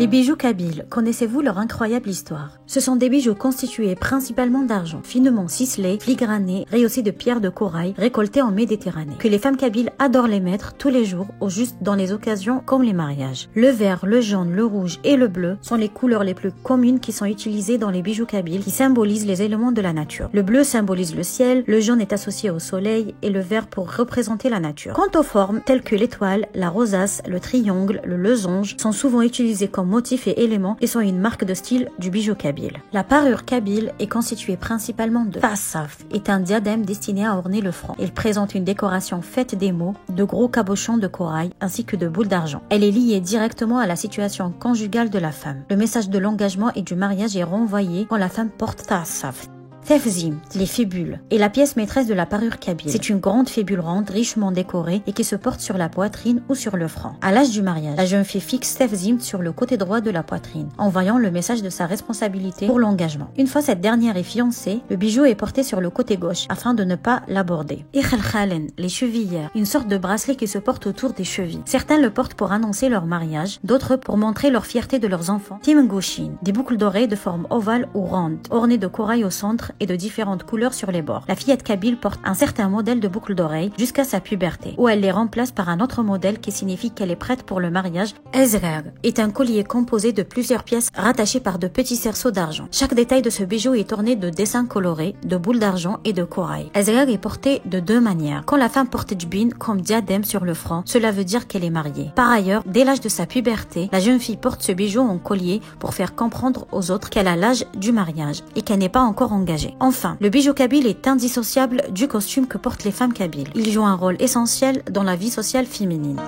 Les bijoux kabyles, connaissez-vous leur incroyable histoire? Ce sont des bijoux constitués principalement d'argent, finement ciselés, filigranés, rehaussés de pierres de corail, récoltées en Méditerranée, que les femmes kabyles adorent les mettre tous les jours ou juste dans les occasions comme les mariages. Le vert, le jaune, le rouge et le bleu sont les couleurs les plus communes qui sont utilisées dans les bijoux kabyles qui symbolisent les éléments de la nature. Le bleu symbolise le ciel, le jaune est associé au soleil et le vert pour représenter la nature. Quant aux formes, telles que l'étoile, la rosace, le triangle, le losange, sont souvent utilisés comme motifs et éléments et sont une marque de style du bijou kabyle. La parure kabyle est constituée principalement de tassaf, est un diadème destiné à orner le front. Il présente une décoration faite d'émaux, de gros cabochons de corail ainsi que de boules d'argent. Elle est liée directement à la situation conjugale de la femme. Le message de l'engagement et du mariage est renvoyé quand la femme porte tassaf. Tefzim, les fébules, est la pièce maîtresse de la parure kabyle. C'est une grande fébule ronde, richement décorée et qui se porte sur la poitrine ou sur le front. À l'âge du mariage, la jeune fille fixe Tefzim sur le côté droit de la poitrine, envoyant le message de sa responsabilité pour l'engagement. Une fois cette dernière est fiancée, le bijou est porté sur le côté gauche afin de ne pas l'aborder. Ikhalkhalen, les chevillères, une sorte de bracelet qui se porte autour des chevilles. Certains le portent pour annoncer leur mariage, d'autres pour montrer leur fierté de leurs enfants. Timengoshin, des boucles d'oreilles de forme ovale ou ronde, ornées de corail au centre et de différentes couleurs sur les bords. La fillette kabyle porte un certain modèle de boucles d'oreilles jusqu'à sa puberté, où elle les remplace par un autre modèle qui signifie qu'elle est prête pour le mariage. Ezrar est un collier composé de plusieurs pièces rattachées par de petits cerceaux d'argent. Chaque détail de ce bijou est orné de dessins colorés, de boules d'argent et de corail. Ezrar est porté de deux manières. Quand la femme porte djbin comme diadème sur le front, cela veut dire qu'elle est mariée. Par ailleurs, dès l'âge de sa puberté, la jeune fille porte ce bijou en collier pour faire comprendre aux autres qu'elle a l'âge du mariage et qu'elle n'est pas encore engagée. Enfin, le bijou kabyle est indissociable du costume que portent les femmes kabyles. Il joue un rôle essentiel dans la vie sociale féminine.